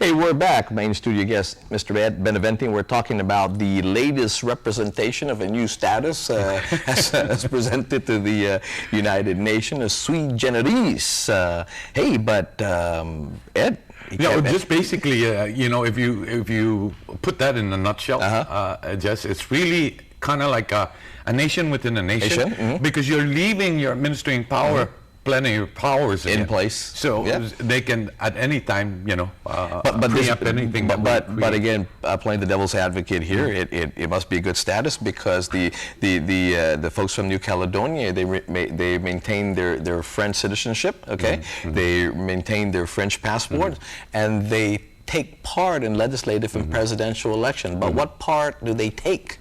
Hey, we're back. Main studio guest, Mr. Ed Benavente. We're talking about the latest representation of a new status as presented to the United Nations, sui generis. Hey, but Ed. Yeah, just basically, if you put that in a nutshell, Jess, it's really kind of like a nation within a nation, because you're leaving your administrating power. Plenty of powers in place, so they can at any time, preempt anything. But again, playing the devil's advocate here, it must be a good status because the folks from New Caledonia they maintain their French citizenship, okay? They maintain their French passport, and they take part in legislative and presidential election. But what part do they take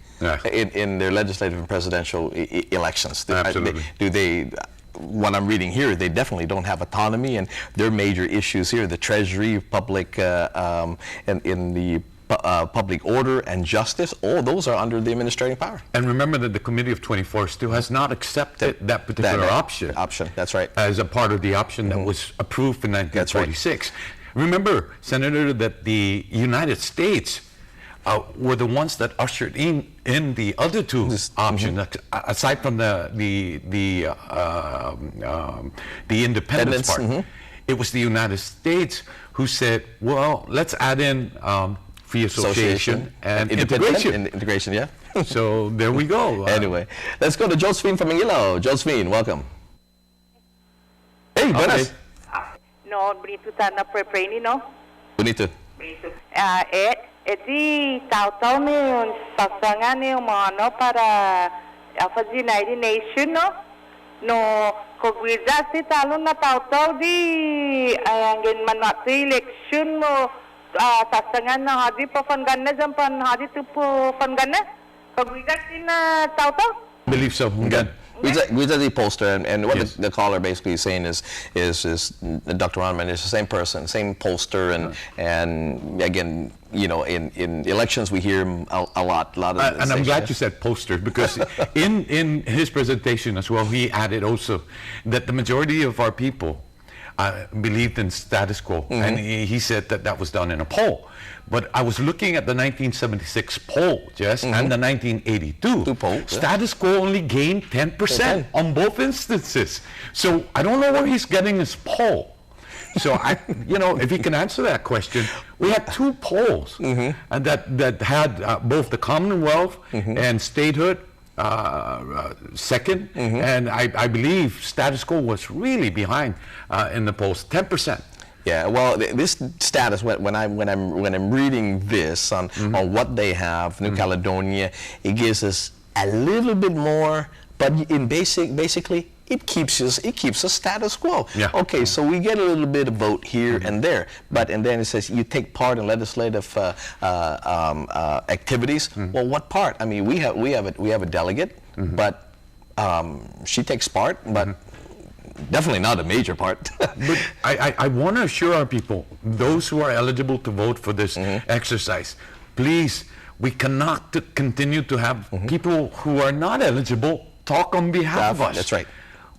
in their legislative and presidential elections? Absolutely. Do they? What I'm reading here, they definitely don't have autonomy, and their major issues here, the Treasury, public, and in the public order and justice, all those are under the administrating power. And remember that the Committee of 24 still has not accepted that particular option. That's right. As a part of the option that was approved in 1946. Right. Remember, Senator, that the United States were the ones that ushered in the other two options, aside from the independence part. It was the United States who said, well, let's add in free association and integration. Integration, yeah. So there we go. Anyway, let's go to Josephine from Manila. Josephine, welcome. Hey, buenas. No, bonito na pre-praying, no? Bonito. Edi tautaw ni yung sasangan ni yung mga no para sa United Nations, no kogwida si talo na tautaw di ayangin manat si election mo sasangan na hadi pa fangan na jampan hadi tu po fangan na kogwida si na tautaw. Believe so. Good. We did the pollster, and what the caller basically is saying is Dr. Harmon is the same person, same pollster, and again, in elections we hear him a lot of. And I'm glad you said poster, because in his presentation as well, he added also that the majority of our people believed in status quo, and he said that was done in a poll. But I was looking at the 1976 poll, Jess, and the 1982 poll. Status quo only gained 10% on both instances. So I don't know where he's getting his poll. So if he can answer that question, we had two polls and that had both the Commonwealth and statehood second, and I believe status quo was really behind in the polls, 10%. Yeah, well, this status, when I'm reading this on what they have, New Caledonia, it gives us a little bit more, but in basically it keeps us status quo. Yeah. Okay, so we get a little bit of vote here and there, and then it says you take part in legislative activities. Well, what part? I mean, we have a delegate, but she takes part, but. Definitely not a major part. But I want to assure our people, those who are eligible to vote for this exercise, please, we cannot continue to have people who are not eligible talk on behalf of us. That's right.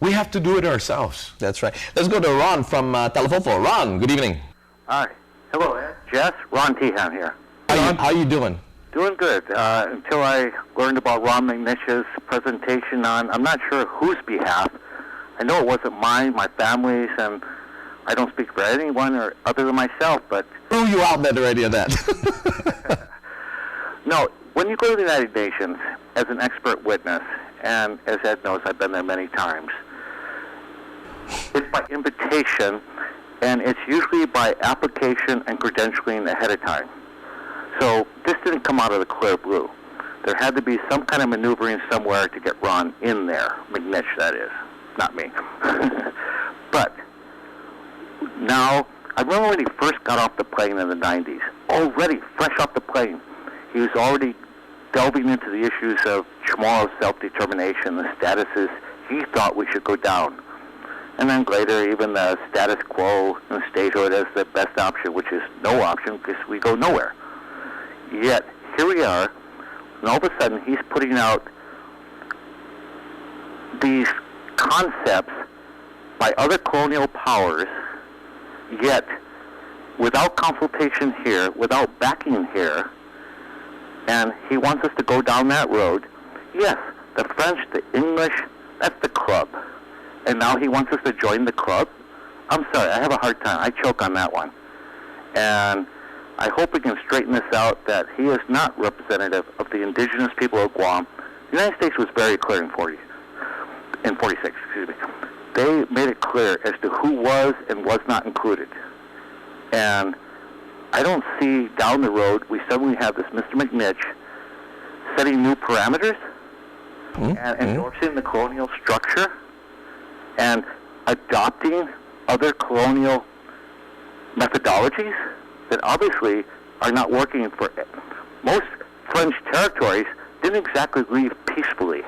We have to do it ourselves. That's right. Let's go to Ron from Talafofo. Ron, good evening. Hi. Hello, Ed. Jess. Ron Tehan here. How you doing? Doing good. Until I learned about Ron McNish's presentation on, I'm not sure whose behalf. I know it wasn't mine, my family's, and I don't speak for anyone or other than myself, but... Threw you out there already of that. No, when you go to the United Nations as an expert witness, and as Ed knows, I've been there many times, it's by invitation, and it's usually by application and credentialing ahead of time. So this didn't come out of the clear blue. There had to be some kind of maneuvering somewhere to get Ron in there, McNish, that is. Not me. But now, I remember when he first got off the plane in the 90s, already fresh off the plane, he was already delving into the issues of Chamorro self-determination, the statuses he thought we should go down. And then later, even the status quo and statehood as the best option, which is no option because we go nowhere. Yet, here we are, and all of a sudden, he's putting out these concepts by other colonial powers, yet without consultation here, without backing here, and he wants us to go down that road. Yes, the French, the English, that's the club. And now he wants us to join the club? I'm sorry, I have a hard time. I choke on that one. And I hope we can straighten this out, that he is not representative of the indigenous people of Guam. The United States was very clear in 46, excuse me. They made it clear as to who was and was not included. And I don't see down the road we suddenly have this Mr. McNitch setting new parameters and endorsing the colonial structure and adopting other colonial methodologies that obviously are not working for most French territories. Didn't exactly leave peacefully.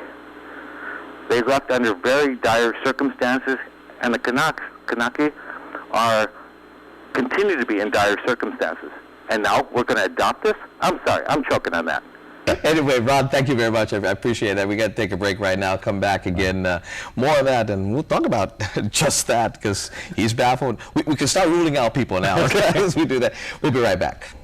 They left under very dire circumstances, and the Kanaki continue to be in dire circumstances. And now we're going to adopt this? I'm sorry, I'm choking on that. Anyway, Ron, thank you very much. I appreciate that. We got to take a break right now. Come back again. More of that, and we'll talk about just that, because he's baffled. We can start ruling out people now as we do that. We'll be right back.